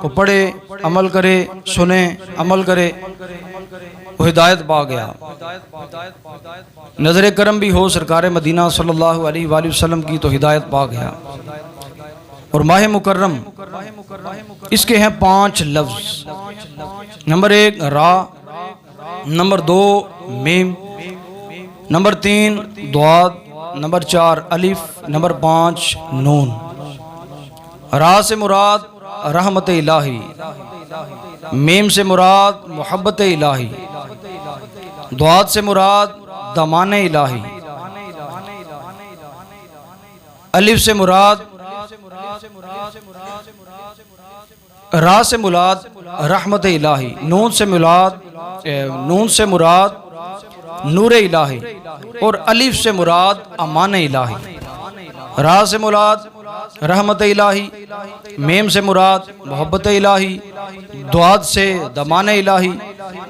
को पढ़े, अमल करे, सुने, अमल करे, वो हिदायत पा गया। नजर करम भी हो सरकार मदीना सल्लल्लाहु अलैहि वसल्लम की तो हिदायत पा गया। और माह मुकर्रम इसके हैं 5 लफ्ज। नंबर 1 रा, नंबर 2 मीम, नंबर 3 द्वाद, नंबर 4 अलिफ, नंबर 5 नून। रा से मुराद रहमत इलाही, मीम से मुराद मोहब्बत इलाही, द्वाद से मुराद दमान इलाही, अलिफ से मुराद रा से मुराद रहमत इलाही, नून से मुराद नूर इलाही और अलिफ से मुराद अमान इलाही। रा से मुराद रहमत इलाही, मीम से मुराद मोहब्बत इलाही, द्वाद से दमान इलाही,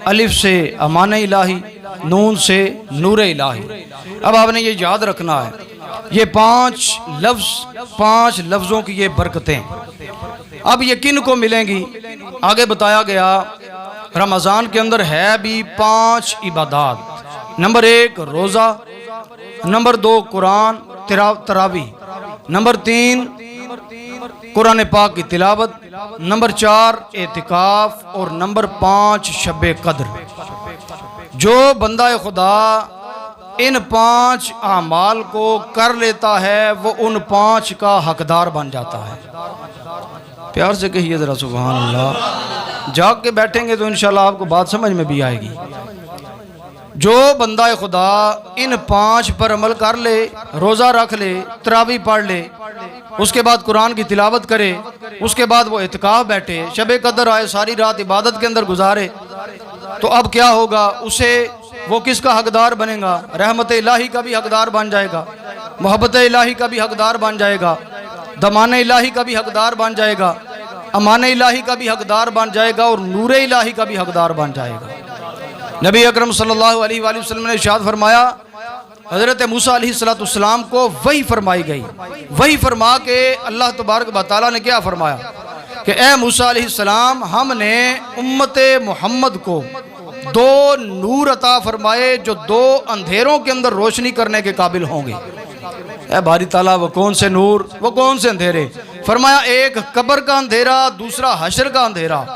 अलिफ से अमान इलाही, नून से नूर इलाही। अब आपने ये याद रखना है, ये 5 लफ्ज़ों की ये बरकतें अब ये किन को मिलेंगी। आगे बताया गया रमज़ान के अंदर है भी 5 इबादत। नंबर 1 रोज़ा, नंबर 2 कुरान तरावी, नंबर 3 कुरान पाक की तिलावत, नंबर 4 एतिकाफ और नंबर 5 शब कद्र। जो बंदा खुदा इन 5 आमाल को कर लेता है वो उन 5 का हकदार बन जाता है। प्यार से कहिए ज़रा सुभान अल्लाह। जाग के बैठेंगे तो इंशाल्लाह आपको बात समझ में भी आएगी। जो बंदा खुदा इन 5 पर अमल कर ले, रोज़ा रख ले, तरावी पढ़ ले, उसके बाद कुरान की तिलावत करे, उसके बाद वो इत्काफ बैठे, शब कदर आए, सारी रात इबादत के अंदर गुजारे, तो अब क्या होगा, उसे वो किसका हकदार बनेगा? रहमत इलाही का भी हकदार बन जाएगा, मोहब्बत इलाही का भी हकदार बन जाएगा, दमान इलाही का भी हकदार बन जाएगा, अमान इलाही का भी हकदार बन जाएगा और नूर इलाही का भी हकदार बन जाएगा। नबी अकरम सल्लल्लाहु अलैहि वसल्लम ने इरशाद फरमाया, हज़रत मूसा अलैहिस्सलाम को वही फरमाई गई, वही फरमा के अल्लाह तबारक व तआला ने क्या फरमाया कि ए मूसा अलैहिस्सलाम, हमने उम्मत मोहम्मद को 2 नूर अता फरमाए जो 2 अंधेरों के अंदर रोशनी करने के काबिल होंगे। ए बारी ताला, वो कौन से नूर, वो कौन से अंधेरे? फरमाया एक कब्र का अंधेरा, दूसरा हशर का अंधेरा।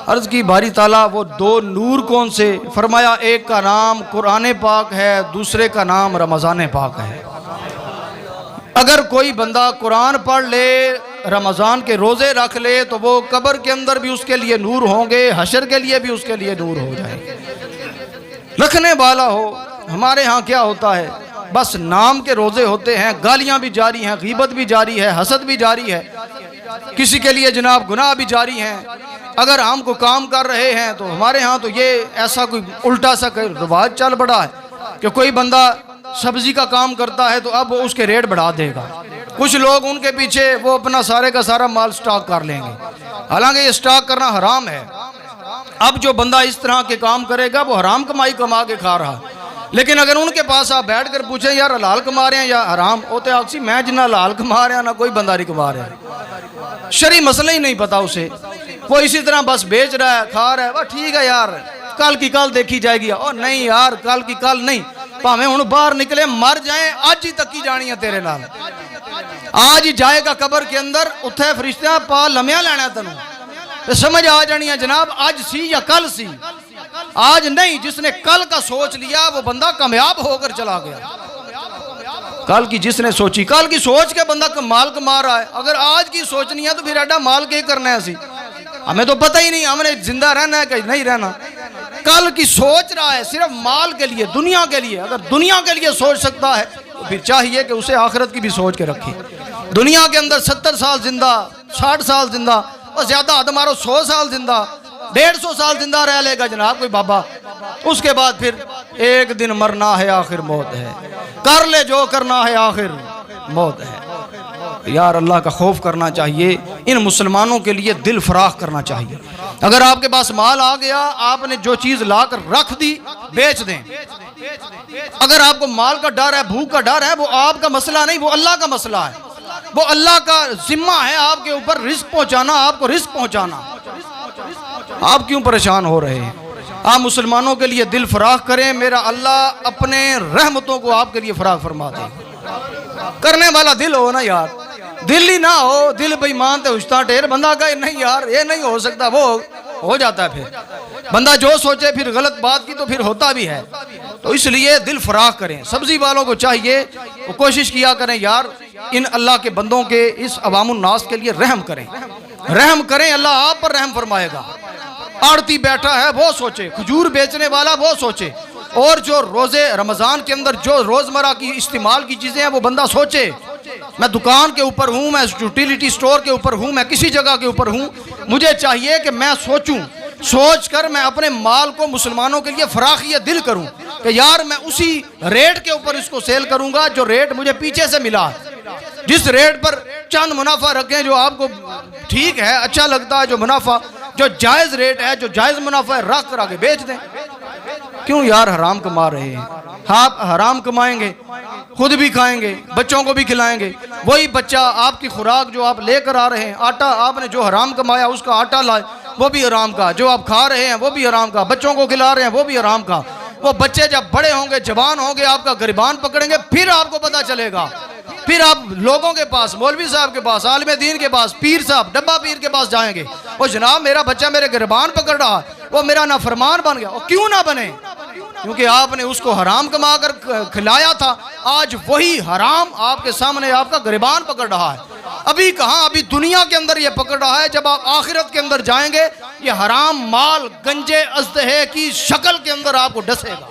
अर्ज की बारी ताला वो 2 नूर कौन से? फरमाया एक का नाम कुरान पाक है, दूसरे का नाम रमज़ान पाक है। अगर कोई बंदा कुरान पढ़ ले, रमज़ान के रोज़े रख ले, तो वो कब्र के अंदर भी उसके लिए नूर होंगे, हशर के लिए भी उसके लिए नूर हो जाएंगे। रखने वाला हो। हमारे यहाँ क्या होता है, बस नाम के रोज़े होते हैं, गालियाँ भी जारी हैं, गीबत भी जारी है, हसद भी जारी है, किसी के लिए जनाब गुनाह भी जारी हैं। अगर हम को काम कर रहे हैं तो हमारे यहाँ तो ये ऐसा कोई उल्टा सा रिवाज चल पड़ा है कि कोई बंदा सब्जी का काम करता है तो अब वो उसके रेट बढ़ा देगा। कुछ लोग उनके पीछे वो अपना सारे का सारा माल स्टॉक कर लेंगे, हालांकि ये स्टॉक करना हराम है। अब जो बंदा इस तरह के काम करेगा वो हराम कमाई कमा के खा रहा। लेकिन अगर उनके पास आप बैठ कर पूछें यार हलाल कमा रहे हैं या हराम, होते आखसी मैं जिन्ना हलाल कमा रहा ना कोई बंदा नहीं कमा रहा, शरी मसला ही नहीं पता उसे, वो इसी तरह बस बेच रहा है, खा रहा है। वह ठीक है यार, कल की कल देखी जाएगी। और नहीं यार, कल की कल नहीं, भावें हुण बाहर निकले मर जाए, आज ही तकी जानी है तेरे नाल, आज ही जाएगा कब्र के अंदर, उत्थे फरिश्तियां पा लम्या लेना तेनू, तो समझ आ जानी है जनाब आज सी या कल सी। आज नहीं, जिसने कल का सोच लिया वो बंदा कामयाब होकर चला गया। कल की जिसने सोची, कल की सोच के बंदा माल कमा रहा है। अगर आज की सोचनी है तो फिर एडा माल क्या करना है? हमें तो पता ही नहीं हमने जिंदा रहना है कि नहीं रहना। कल की सोच रहा है सिर्फ माल के लिए, दुनिया के लिए। अगर दुनिया के लिए सोच सकता है तो फिर चाहिए कि उसे आखिरत की भी सोच के रखे। दुनिया के अंदर 70 साल जिंदा, 60 साल जिंदा और ज्यादा हद मारो 100 साल जिंदा, 150 साल जिंदा रह लेगा जनाब कोई बाबा। उसके बाद फिर एक दिन मरना है, आखिर मौत है, कर ले जो करना है, आखिर मौत है। यार अल्लाह का खौफ करना चाहिए, इन मुसलमानों के लिए दिल फराख करना चाहिए। अगर आपके पास माल आ गया, आपने जो चीज लाकर रख दी बेच दें। अगर आपको माल का डर है, भूख का डर है, वो आपका मसला नहीं, वो अल्लाह का मसला है। वो अल्लाह का जिम्मा है आपके ऊपर रिस्क पहुंचाना, आपको रिस्क पहुंचाना। आप क्यों परेशान हो रहे हैं? आप मुसलमानों के लिए दिल फराख करें, मेरा अल्लाह अपने रहमतों को आपके लिए फराख फरमा दे। करने वाला दिल हो ना यार, दिल ही ना हो, दिल बेईमान ते उछता ढेर, बंदा कहे नहीं यार ये नहीं हो सकता, वो हो जाता है। फिर बंदा जो सोचे फिर गलत बात की तो फिर होता भी है। तो इसलिए दिल फराख करें। सब्जी वालों को चाहिए वो कोशिश किया करें यार, इन अल्लाह के बंदों के, इस अवामुन नास के लिए रहम करें, रहम करें, अल्लाह आप पर रहम फरमाएगा। आड़ती बैठा है वो सोचे, खजूर बेचने वाला वो सोचे, और जो रोजे रमजान के अंदर जो रोजमर्रा की इस्तेमाल की चीजें हैं वो बंदा सोचे। मैं दुकान के ऊपर हूँ, मैं यूटिलिटी स्टोर के ऊपर हूँ, मैं किसी जगह के ऊपर हूँ, मुझे चाहिए कि मैं सोचूं, सोच कर मैं अपने माल को मुसलमानों के लिए फराखियत दिल करूं कि यार मैं उसी रेट के ऊपर इसको सेल करूंगा जो रेट मुझे पीछे से मिला। जिस रेट पर चंद मुनाफा रखें जो आपको ठीक है, अच्छा लगता है, जो मुनाफा जो जायज़ रेट है, जो जायज़ मुनाफा है, रख कर आगे बेच दें। क्यों यार हराम कमा रहे हैं? आप हराम कमाएंगे, खुद भी खाएंगे, बच्चों को भी खिलाएंगे। वही बच्चा आपकी खुराक जो आप लेकर आ रहे हैं, आटा आपने जो हराम कमाया उसका आटा लाए, वो भी हराम का। जो आप खा रहे हैं वो भी हराम का। बच्चों को खिला रहे हैं वो भी हराम का। वो बच्चे जब बड़े होंगे, जवान होंगे, आपका गिरबान पकड़ेंगे, फिर आपको पता चलेगा। फिर आप लोगों के पास, मौलवी साहब के पास, आलिम दीन के पास, पीर साहब, डब्बा पीर के पास जाएंगे, वो जनाब मेरा बच्चा मेरे गिरबान पकड़ रहा है, वो मेरा नाफरमान बन गया। वो क्यों ना बने? क्योंकि आपने उसको हराम कमा कर खिलाया था। आज वही हराम आपके सामने आपका गिरबान पकड़ रहा है। अभी कहाँ, अभी दुनिया के अंदर ये पकड़ रहा है। जब आप आखिरत के अंदर जाएंगे ये हराम माल गंजे अज़दहे की शक्ल के अंदर आपको डसेगा।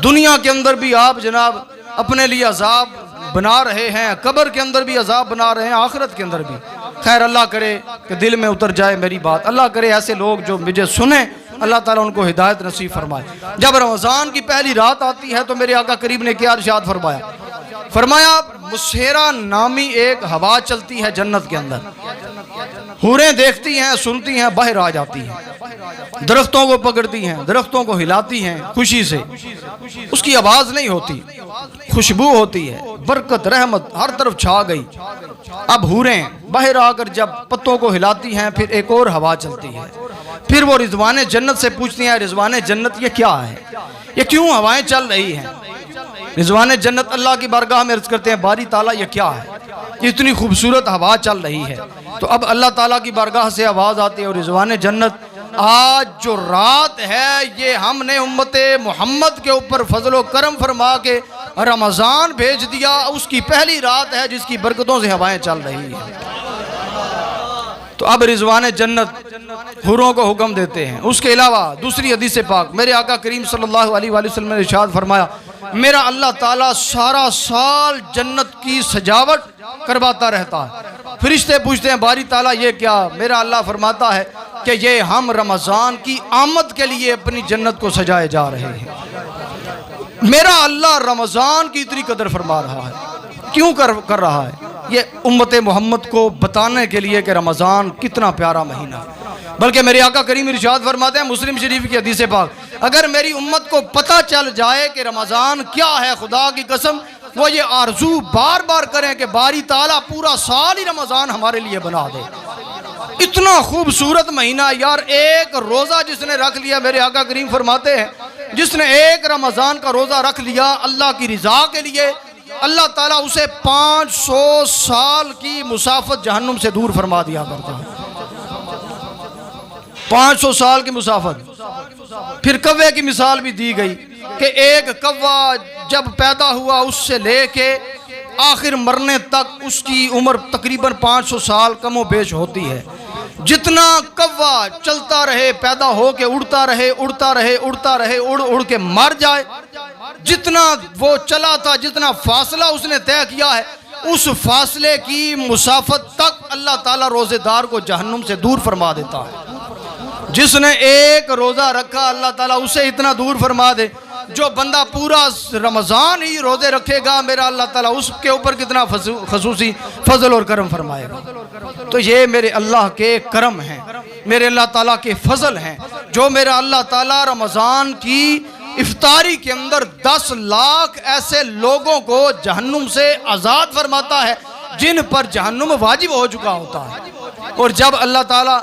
दुनिया के अंदर भी आप जनाब अपने लिए अजाब बना रहे हैं, कब्र के अंदर भी अजाब बना रहे हैं, आखिरत के अंदर भी। खैर अल्लाह करे कि दिल में उतर जाए मेरी बात। अल्लाह करे ऐसे लोग जो मुझे सुने, अल्लाह ताला उनको हिदायत नसीब फरमाए। जब रमज़ान की पहली रात आती है तो मेरे आका करीम ने क्या इरशाद फरमाया? फरमाया मुसेरा नामी एक हवा चलती है जन्नत के अंदर, हूरें देखती हैं, सुनती हैं, बाहर आ जाती हैं, दरख्तों को पकड़ती हैं, दरख्तों को हिलाती हैं खुशी से। उसकी आवाज़ नहीं होती, खुशबू होती है, बरकत रहमत हर तरफ छा गई। अब हूरें बाहर आकर जब पत्तों को हिलाती हैं, फिर एक और हवा चलती है। फिर वो रिजवाने जन्नत से पूछती हैं, रिजवाने जन्नत ये क्या है, ये क्यों हवाएं चल रही हैं? रिजवाने जन्नत अल्लाह की बारगाह में अर्ज करते हैं, बारी ताला ये क्या है, इतनी खूबसूरत हवा चल रही है। तो अब अल्लाह ताला की बारगाह से आवाज़ आती है, और रिजवाने जन्नत आज जो रात है ये हमने उम्मते मोहम्मद के ऊपर फजलो करम फरमा के रमज़ान भेज दिया, उसकी पहली रात है जिसकी बरकतों से हवाएं चल रही हैं। तो अब रिजवाने जन्नत हुरों को हुक्म देते हैं। उसके अलावा दूसरी हदीस पाक मेरे आका करीम सल्लल्लाहु अलैहि वसल्लम ने इरशाद फरमाया, मेरा अल्लाह ताला सारा साल जन्नत की सजावट करवाता रहता है। फरिश्ते पूछते हैं, बारी ताला ये क्या? मेरा अल्लाह फरमाता है कि ये हम रमज़ान की आमद के लिए अपनी जन्नत को सजाए जा रहे हैं। मेरा अल्लाह रमज़ान की इतनी कदर फरमा रहा है। क्यों कर रहा है? ये उम्मते मोहम्मद को बताने के लिए कि रमज़ान कितना प्यारा महीना है। बल्कि मेरे आका करीम इरशाद फरमाते हैं मुस्लिम शरीफ की हदीस पाक, अगर मेरी उम्मत को पता चल जाए कि रमज़ान क्या है, खुदा की कसम वो ये आरजू बार बार करें कि बारी ताला पूरा साल ही रमज़ान हमारे लिए बना दे। इतना खूबसूरत महीना यार। एक रोज़ा जिसने रख लिया, मेरे आका करीम फरमाते हैं, जिसने एक रमज़ान का रोज़ा रख लिया अल्लाह की रिज़ा के लिए, अल्लाह ताला उसे 500 साल की मुसाफत जहन्नुम से दूर फरमा दिया करता है। 500 साल की मुसाफत। फिर कव्वे की मिसाल भी दी गई कि एक कव्वा जब पैदा हुआ उससे लेके आखिर मरने तक उसकी उम्र तकरीबन 500 साल कमो बेश होती है। जितना कव्वा चलता रहे, पैदा हो के उड़ता रहे, उड़ता रहे, उड़ता रहे, उड़ उड़ के मर जाए, जितना वो चला था, जितना फासला उसने तय किया है, उस फासले की मुसाफत तक अल्लाह ताला रोजेदार को जहन्नुम से दूर फरमा देता है। जिसने एक रोज़ा रखा अल्लाह ताला उसे इतना दूर फरमा दे। जो बंदा पूरा रमज़ान ही रोज़े रखेगा, मेरा अल्लाह ताला उसके ऊपर कितना खसूसी फजल और करम फरमाएगा। तो ये मेरे अल्लाह के करम हैं, मेरे अल्लाह ताला के फजल हैं, जो मेरा अल्लाह ताला रमज़ान की इफ्तारी के अंदर 10 लाख ऐसे लोगों को जहन्नुम से आज़ाद फरमाता है जिन पर जहन्नुम वाजिब हो चुका होता है। और जब अल्लाह ताला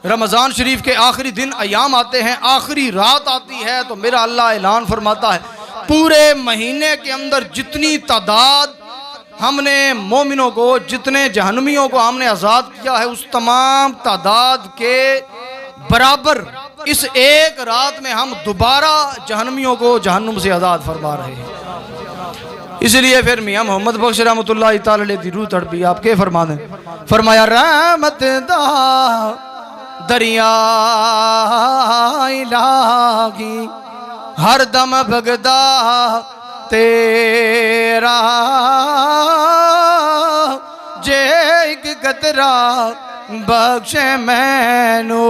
रमज़ान शरीफ के आखिरी दिन अयाम आते हैं, आखिरी रात आती है, तो मेरा अल्लाह ऐलान फरमाता है पूरे महीने के अंदर जितनी तादाद हमने मोमिनों को, जितने जहन्नुमियों को हमने आज़ाद किया है, उस तमाम तादाद के बराबर इस एक रात में हम दोबारा जहन्नुमियों को जहन्नुम से आज़ाद फरमा रहे हैं। इसलिए फिर मियाँ मोहम्मद बख्श रहमतुल्लाह तआला अलैह दी रूह तड़पी, आप के फरमा दें, फरमाया रहमत दा दरिया लागी हर दम भगदा तेरा, जे एक कतरा बख्शे मैनू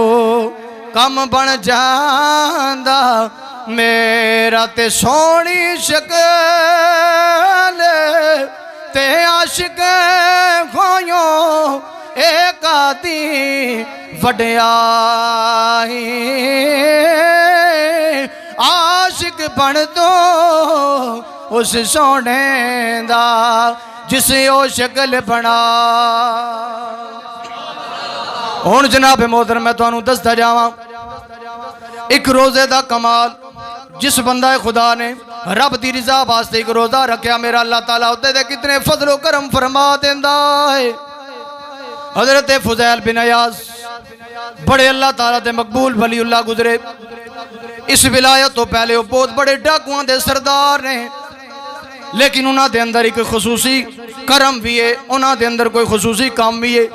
कम बन जांदा मेरा ते सोहनी शक्ल ते आशिक खोयो एक आती वड्याई, आशिक बन दो उस सोने दा जिसे ओ शक्ल बना। हुण जनाब मोहतरम मैं तुहानू दसदा जावां एक रोजे दा कमाल। जिस बंदा खुदा ने रब दी रज़ा वास्ते एक रोजा रखा, मेरा अल्लाह ताला उते दे कितने फजलो करम फरमा देंदा है। हजरत फुज़ैल बिन अयाज़ बड़े अल्लाह ताला दे मकबूल वलीउल्लाह गुजरे। इस विलायत तो पहले वो बहुत बड़े डाकुआं दे सरदार ने, लेकिन उन्हां दे अंदर एक खसूसी करम भी है, उन्हां दे अंदर कोई खसूसी काम भी है।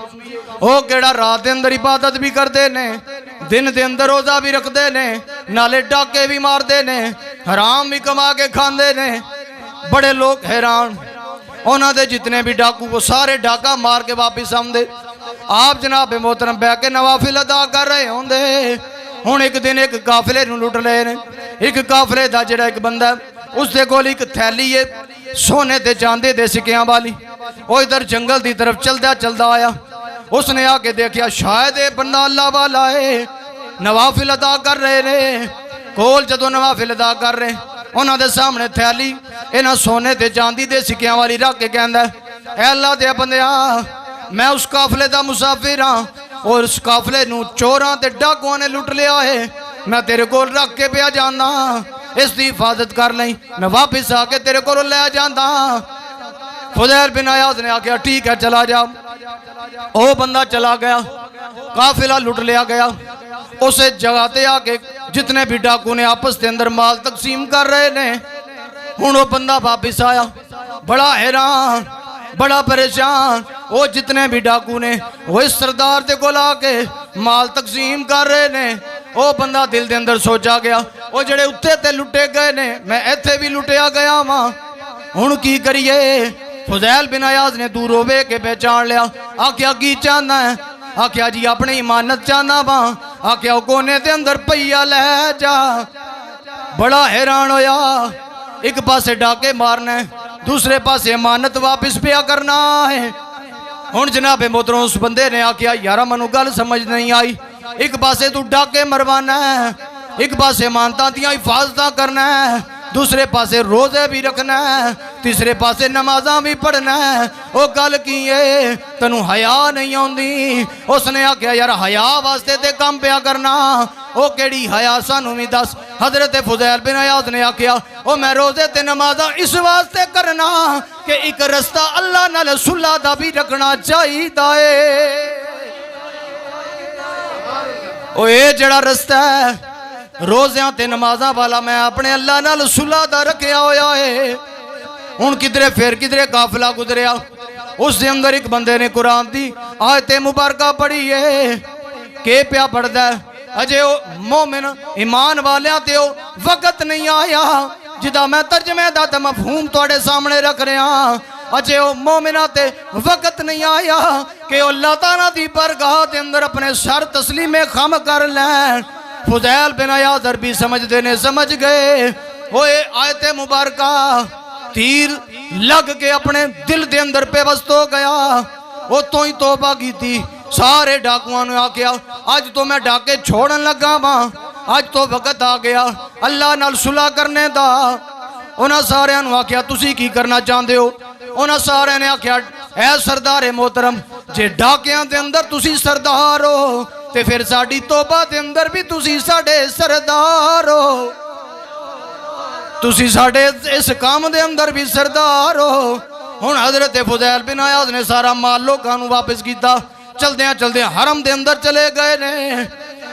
वो केड़ा रात के अंदर इबादत भी करते ने, दिन के अंदर रोजा भी रखते ने, नाले डाके भी मारते ने, हराम भी कमा के खाते ने। बड़े लोग हैरान, उन्होंने जितने भी डाकू वो सारे डाका मार के वापिस आते। आप जनाब मोहतरम बह के नवाफिल अदा कर रहे होंगे। हुण एक दिन एक काफिले नूं लुट ले ने। एक काफिले का जिहड़ा एक बंदा उसके कोल एक थैली है सोने ते चांदी दे सिक्कियां वाली। वो इधर जंगल की तरफ चलदा चलदा आया, उसने आके देखा शायद ये बंदा अल्लाह वाला है, नवाफिल अदा कर रहे ने। कोल जदों नवाफिल अदा कर रहे, उन्होंने सामने थैली इन्हां सोने ते चांदी दे सिक्कियां वाली रख के कहंदा ऐ अल्लाह दे बंदिया, मैं उस काफिले का मुसाफिर हाँ और उस काफिले नूं चोरां ते डाकुआं ने लुट लिया है। मैं तेरे कोल रख के पिया जाना, इसकी हिफाजत कर लई, मैं वापिस आके तेरे को लै जाना। फुज़ैल बिन अयाज़ ने आख्या ठीक है चला जा। वो बंदा चला गया, काफिला लुट लिया गया। उस जगह ते आके जितने भी डाकू ने आपस के अंदर माल तकसीम कर रहे ने। हुण वो बंदा वापिस आया बड़ा हैरान, बड़ा परेशान। वो जितने भी डाकू ने वो इस सरदार के कोल आके माल तकसीम कर रहे ने। वो बंदा दिल के अंदर सोचा गया, वो जड़े उत्ते ते लुटे गए ने, मैं इत्थे भी लुटिया गया वां, हुण की करिए। फुज़ैल बिन अयाज़ ने दूर होवे के पहचान लिया। आख्या की चाहना है? आख्या जी अपनी इमानत चाहना वा। आख्या कोने के अंदर पईया लै जा। बड़ा हैरान होया, एक पासे डाके मारना है, दूसरे पासे इमानत वापिस पिया करना है। हुण जनाब मोहतरम उस बंदे ने आख्या यार मैनू गल समझ नहीं आई, एक पासे तू डाके मरवाना है, एक पासे इमानतां दियां हिफाजतां करना है, दूसरे पासे रोजे भी रखना है, तीसरे पासे नमाजा भी पढ़ना है। वो गल की है तेनू हया नहीं आउंदी? उसने आख्या यार हया वास्ते ते काम पिया करना, वो केड़ी हया सानू भी दस। हजरत फुज़ैल बिन अयाज़ ने आख्या ओ मैं रोजे ते नमाजा इस वास्ते करना कि एक रस्ता अल्लाह नाल सुलह दा भी रखना चाहिदा है। ओ ये जड़ा रस्ता है रोज़ियां ते नमाज़ां वाला, मैं अपने अल्लाह नाल सुलह दा रखिया होया है। हुण किधरे फिर किधरे काफिला गुजरिया, उस दे अंदर एक बंदे ने कुरान दी आयत मुबारका पढ़ी है। के पिया पढ़दा है? अजे वो मोमिन ईमान वालियां ते ओ वक्त नहीं आया जिदा मैं तर्जमे दा ते मफहूम तुहाडे सामने रख रहा। अजे वो मोमिना ते वक्त नहीं आया कि अल्लाह ताला दी बरगाह दे अंदर अपने सर तस्लीमे खम कर लैन। फुज़ैल बिन अयाज़ अरबी समझते ने समझ गए। वो आयत मुबारका तीर लग के अपने दिल के अंदर पेवस्त हो गया। वो तो ही तौबा की थी। सारे डाकुआं ने आख्या अज तो मैं डाके छोड़न लगा वा, अज तो वक्त आ गया अल्लाह नाल सुलह करने दा। उन्हां सारियां नूं आख्या तुसी की करना चाहते हो? उन्हां सारियां ने आख्या ऐ सरदारे मोहतरम, जे डाकियां दे अंदर तुसी सरदार हो ते फिर साडी तोबा दे अंदर भी तुसी साडे सरदार हो, तुसी साडे इस काम दे अंदर भी सरदार हो। हुण हजरत फुज़ैल बिन अयाज़ ने सारा माल लोकां नूं वापस कीता। चलदियां चलदियां हरम दे अंदर चले गए ने।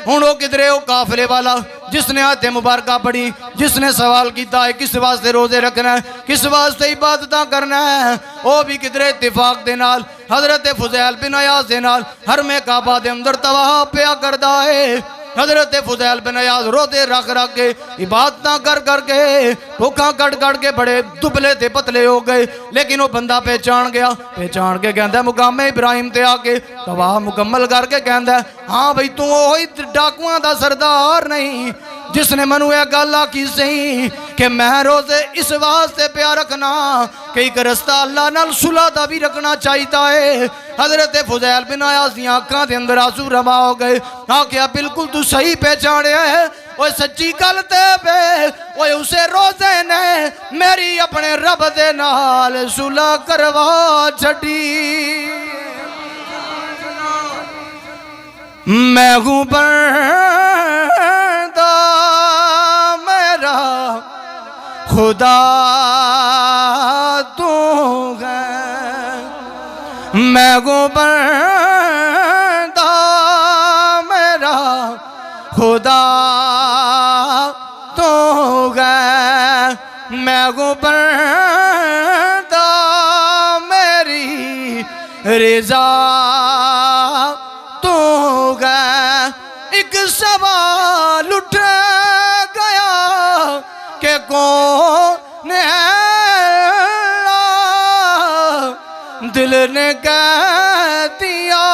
हुण वो किधरे वो काफिले वाला जिसने आयत मुबारका पढ़ी, जिसने सवाल किया है किस वास्ते रोजे रखना है, किस वास्ते इबादत करना है, वो भी किधरे इत्तेफाक दे नाल हजरत फुज़ैल बिन अयाज़ दे नाल हरमे काबा दे अंदर तवाफ पिया करदा है। हजरत फुज़ैल बिन अयाज़ रोजे रख रख के इबादत कर करके भूखा कट कट के बड़े दुबले ते पतले हो गए। लेकिन वो बंदा पहचान गया, पहचान के कहता मुकामे इब्राहिम ते आके तवाफ मुकम्मल करके कहता हाँ भाई तू वही डाकुआं दा सरदार नहीं जिसने मैनू यह गल आखी सही कि मैं रोजे इस वास्ते प्यार रखना कि एक रस्ता अल्लाह नाल सुलह दा भी रखना चाहिए है। हजरत फुज़ैल बिन अयाज़ दी आंखां दे अंदर आंसू रवा हो गए। आख्या बिल्कुल तू सही पहचानिया है, वो सच्ची गल ते वे वो उसे रोजे ने मेरी अपने रब दे नाल सुलह करवा छड़ी। मैं हूँ बंदा मेरा खुदा तू है, मैं हूँ बंदा मेरा खुदा तू है, मैं हूँ बंदा मेरी रिज़ा तू है। एक सवाल उठ गया कि कौन है, दिल ने कह दिया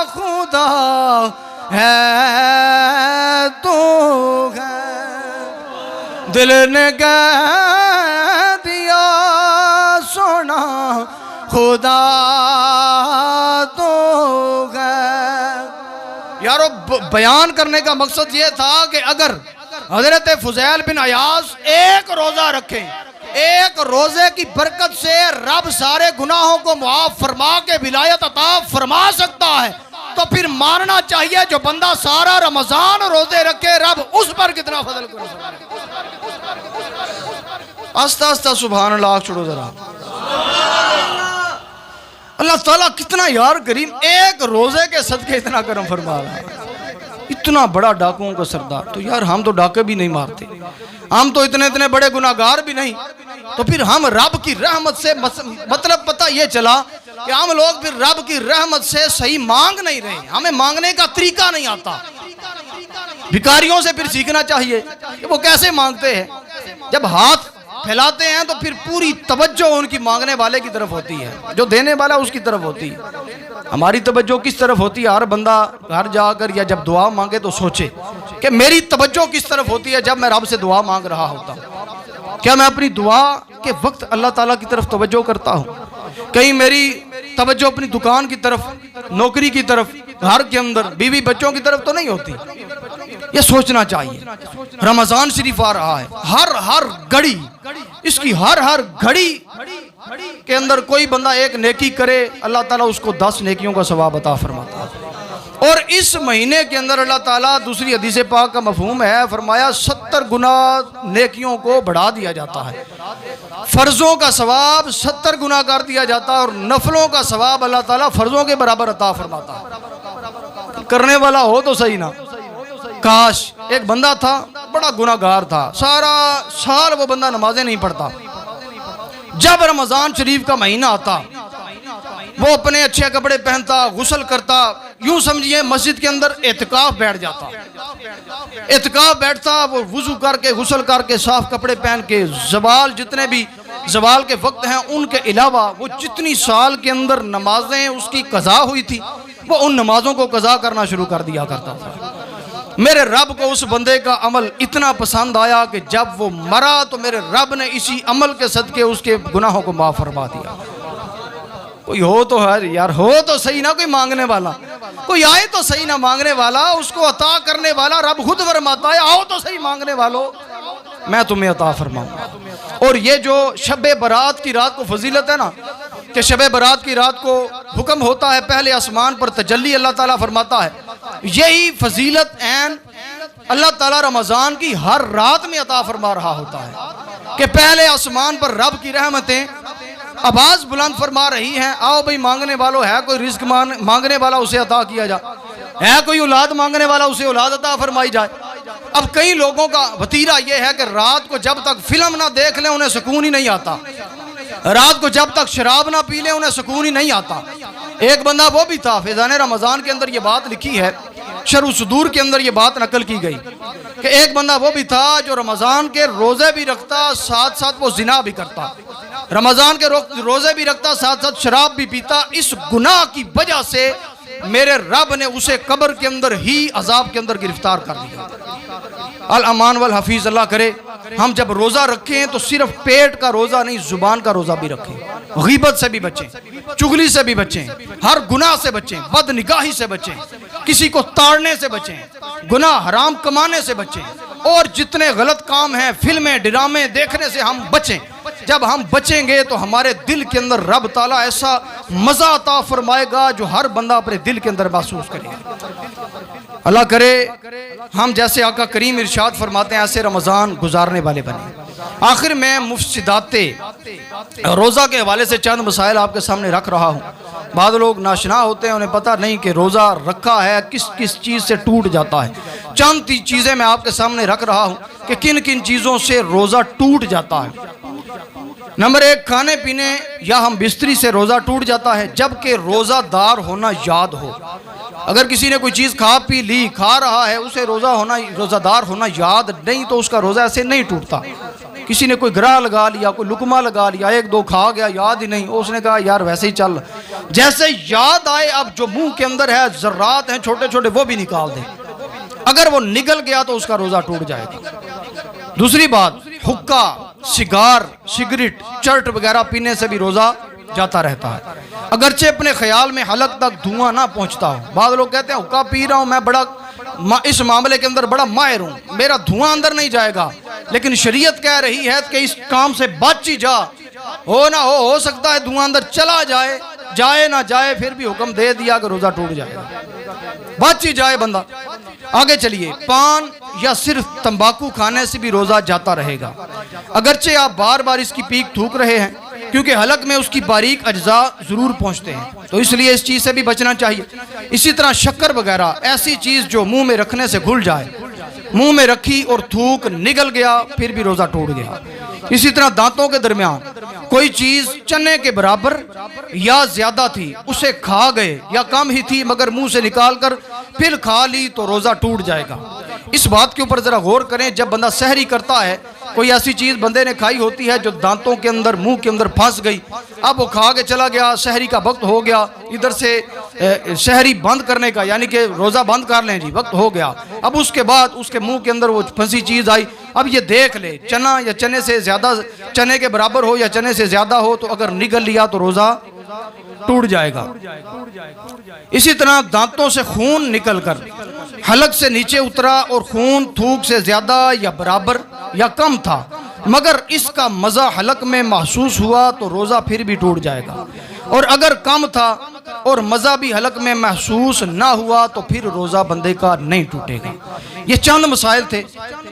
खुदा है तू है, दिल ने कह दिया सोना खुदा तो यारो। बयान करने का मकसद ये था कि अगर हजरत फुज़ैल बिन अयाज़ एक रोजा रखें, एक रोजे की बरकत से रब सारे गुनाहों को मुआफ फरमा के विलायत अता फरमा सकता है, तो फिर मानना चाहिए जो बंदा सारा रमजान रोजे रखे रब उस पर कितना फजल कर सकता है। आस्ता आस्ता सुभान अल्लाह छोड़ो जरा। अल्लाह ताला कितना यार करीम, एक रोजे के सदके इतना करम फरमा रहा है। इतना बड़ा डाकुओं का सरदार, तो यार हम तो डाके भी नहीं मारते, हम तो इतने इतने बड़े गुनाहगार भी नहीं, तो फिर हम रब की रहमत से मतलब पता ये चला कि हम लोग फिर रब की रहमत से सही मांग नहीं रहे, हमें मांगने का तरीका नहीं आता। भिखारियों से फिर सीखना चाहिए कि वो कैसे मांगते हैं। जब हाथ फैलाते हैं तो फिर पूरी तवज्जो उनकी मांगने वाले की तरफ होती है, जो देने वाला उसकी तरफ होती है। हमारी तवज्जो किस तरफ होती है? हर बंदा घर जाकर या जब दुआ मांगे तो सोचे कि मेरी तवज्जो किस तरफ होती है जब मैं रब से दुआ मांग रहा होता हूँ। क्या मैं अपनी दुआ के वक्त अल्लाह ताला की तरफ तवज्जो करता हूँ? कहीं मेरी तवज्जो अपनी दुकान की तरफ, नौकरी की तरफ, घर के अंदर बीवी बच्चों की तरफ तो नहीं होती? ये सोचना चाहिए। रमजान शरीफ आ रहा है, हर घड़ी इसकी हर घड़ी के अंदर कोई बंदा एक नेकी करे अल्लाह ताला उसको 10 नेकियों का सवाब अता फरमाता है। और इस महीने के अंदर अल्लाह ताला, दूसरी हदीस पाक का मफहूम है, फरमाया 70 गुना नेकियों को बढ़ा दिया जाता है। फर्जों का सवाब 70 गुना कर दिया जाता है और नफलों का सवाब अल्लाह ताला फर्जों के बराबर अता फरमाता है। करने वाला हो तो सही ना। काश एक बंदा था, बड़ा गुनाहगार था, सारा साल वो बंदा नमाजें नहीं पढ़ता। जब रमजान शरीफ का महीना आता वो अपने अच्छे कपड़े पहनता, गुस्ल करता, यूं समझिए मस्जिद के अंदर एतकाफ बैठ जाता। एतकाफ बैठता, वो वुजू करके गुस्ल करके साफ कपड़े पहन के जवाल, जितने भी जवाल के वक्त हैं उनके अलावा वो जितनी साल के अंदर नमाजें उसकी कज़ा हुई थी वो उन नमाजों को कज़ा करना शुरू कर दिया करता था। मेरे रब को उस बंदे का अमल इतना पसंद आया कि जब वो मरा तो मेरे रब ने इसी अमल के सदके उसके गुनाहों को माफ फरमा दिया। कोई हो तो है यार, हो तो सही ना कोई मांगने वाला। कोई आए तो सही ना मांगने वाला, उसको अता करने वाला रब खुद फरमाता है आओ तो सही मांगने वालों, मैं तुम्हें अता फरमाऊंगा। और ये जो शब बारात की रात को फजीलत है ना, कि शब बारात की रात को हुक्म होता है पहले आसमान पर तजल्ली अल्लाह ताला फरमाता है, यही फजीलत ऐन अल्लाह ताला रमज़ान की हर रात में अता फरमा रहा होता है कि पहले आसमान पर रब की रहमतें आवाज़ बुलंद फरमा रही हैं, आओ भाई मांगने वालों, है कोई रिस्क मांगने वाला उसे अता किया जाए, है कोई औलाद मांगने वाला उसे औलाद अता फरमाई जाए। अब कई लोगों का वतीरा यह है कि रात को जब तक फिल्म ना देख लें उन्हें सुकून ही नहीं आता, रात को जब तक शराब ना पी लें उन्हें सुकून ही नहीं आता। एक बंदा वो भी था, फैज़ान रमज़ान के अंदर ये बात लिखी है, शरह सुदूर के अंदर ये बात नकल की गई कि एक बंदा वो भी था जो रमज़ान के रोज़े भी रखता, साथ साथ वो जिना भी करता, रमज़ान के रोज़े भी रखता, साथ साथ शराब भी पीता। इस गुनाह की वजह से मेरे रब ने उसे कब्र के अंदर ही अजाब के अंदर गिरफ्तार कर दिया। अल अमान वल हफीज़ अल्लाह करे हम जब रोज़ा रखें तो सिर्फ पेट का रोज़ा नहीं, जुबान का रोज़ा भी रखें, गीबत से भी बचें, चुगली से भी बचें, हर गुनाह से बचें, बदनिगाही से बचें, किसी को ताड़ने से बचें, गुनाह हराम कमाने से बचें, और जितने गलत काम हैं फिल्में ड्रामे देखने से हम बचें। जब हम बचेंगे तो हमारे दिल के अंदर रब ताला ऐसा मज़ा अता फरमाएगा जो हर बंदा अपने दिल के अंदर महसूस करेगा। अल्लाह करे हम जैसे आका करीम इरशाद फरमाते हैं ऐसे रमज़ान गुजारने वाले बने। आखिर में मुफ्सिदाते रोज़ा के हवाले से चंद मसाइल आपके सामने रख रहा हूँ। बाद लोग नाशना होते हैं, उन्हें पता नहीं कि रोज़ा रखा है किस किस चीज़ से टूट जाता है। चंद चीज़ें मैं आपके सामने रख रहा हूँ कि किन किन चीज़ों से रोज़ा टूट जाता है। नंबर 1, खाने पीने या हम बिस्तरी से रोज़ा टूट जाता है जबकि रोज़ादार होना याद हो। अगर किसी ने कोई चीज़ खा पी ली, खा रहा है, उसे रोज़ादार होना याद नहीं तो उसका रोज़ा ऐसे नहीं टूटता। किसी ने कोई ग्राह लगा लिया, कोई लुकमा लगा लिया, 1-2 खा गया, याद ही नहीं, उसने कहा यार वैसे ही चल, जैसे याद आए अब जो मुंह के अंदर है जर्रात हैं छोटे छोटे वो भी निकाल दे, अगर वो निकल गया तो उसका रोज़ा टूट जाएगा। दूसरी बात, हुक्का, सिगार, सिगरेट, चर्ट वगैरह पीने से भी रोज़ा जाता रहता है, अगरचे अपने ख्याल में हलक तक धुआं ना पहुंचता हो। बाद लोग कहते हैं हुक्का पी रहा हूं मैं, बड़ा इस मामले के अंदर बड़ा माहिर हूं, मेरा धुआं अंदर नहीं जाएगा, लेकिन शरीयत कह रही है कि इस काम से बच ही जा, हो ना हो सकता है धुआं अंदर चला जाए, जाए ना जाए फिर भी हुक्म दे दिया कि रोज़ा टूट जाएगा, बच ही जाए बंदा। आगे चलिए, पान या सिर्फ तंबाकू खाने से भी रोज़ा जाता रहेगा, अगरचे आप बार बार इसकी पीक थूक रहे हैं क्योंकि हलक में उसकी बारीक अज्जा ज़रूर पहुंचते हैं, तो इसलिए इस चीज़ से भी बचना चाहिए। इसी तरह शक्कर वगैरह ऐसी चीज़ जो मुंह में रखने से घुल जाए, मुंह में रखी और थूक निकल गया फिर भी रोज़ा टूट गया। इसी तरह दांतों के दरमियान कोई चीज़ चने के बराबर या ज़्यादा थी, उसे खा गए, या कम ही थी मगर मुंह से निकाल कर फिर खा ली तो रोज़ा टूट जाएगा। इस बात के ऊपर ज़रा गौर करें, जब बंदा सहरी करता है, कोई ऐसी चीज़ बंदे ने खाई होती है जो दांतों के अंदर, मुंह के अंदर फंस गई, अब वो खा के चला गया, सहरी का वक्त हो गया, इधर से सहरी बंद करने का यानी कि रोज़ा बंद कर लें जी, वक्त हो गया, अब उसके बाद उसके मुंह के अंदर वो फंसी चीज़ आई, अब ये देख ले चना या चने से ज़्यादा, चने के बराबर हो या चने से ज़्यादा हो, तो अगर निगल लिया तो रोज़ा टूट जाएगा। इसी तरह दांतों से खून निकलकर हलक से नीचे उतरा और खून थूक से ज़्यादा या बराबर या कम था मगर इसका मज़ा हलक में महसूस हुआ तो रोज़ा फिर भी टूट जाएगा, और अगर कम था और मज़ा भी हलक में महसूस ना हुआ तो फिर रोज़ा बंदे का नहीं टूटेगा। ये चंद मसाइल थे,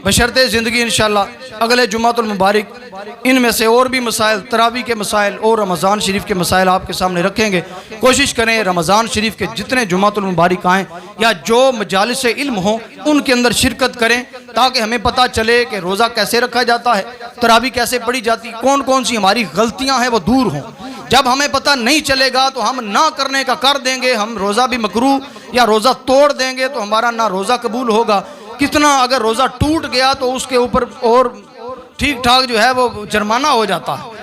बशर्ते ज़िंदगी इंशाअल्लाह अगले जुमातुल मुबारक इनमें से और भी मसाइल, तरावी के मसाइल और रमज़ान शरीफ के मसाइल आपके सामने रखेंगे। कोशिश करें रमज़ान शरीफ के जितने जुमातुल मुबारक आएँ या जो मजालिस इल्म हों उनके अंदर शिरकत करें ताकि हमें पता चले कि रोज़ा कैसे रखा जाता है, तरावी कैसे पढ़ी जाती, कौन कौन सी हमारी गलतियाँ हैं वो दूर हों। जब हमें पता नहीं चलेगा तो हम ना करने का कर देंगे, हम रोज़ा भी मकरूह या रोज़ा तोड़ देंगे तो हमारा ना रोज़ा कबूल होगा, कितना अगर रोज़ा टूट गया तो उसके ऊपर और ठीक ठाक जो है वो जुर्माना हो जाता है।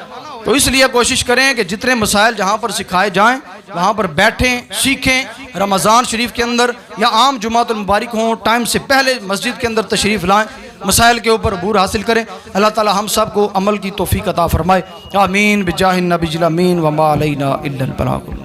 तो इसलिए कोशिश करें कि जितने मसाइल जहाँ पर सिखाए जाएं वहाँ पर बैठें, सीखें, रमज़ान शरीफ के अंदर या आम जुमातुल मुबारक हों टाइम से पहले मस्जिद के अंदर तशरीफ़ लाएँ, मसाइल के ऊपर अबूर हासिल करें। अल्लाह ताला हम सब को अमल की तौफीक अता फरमाए। आमीन बिजाहिन नबी अमीन व मा अलैना इल्लल बलागुल।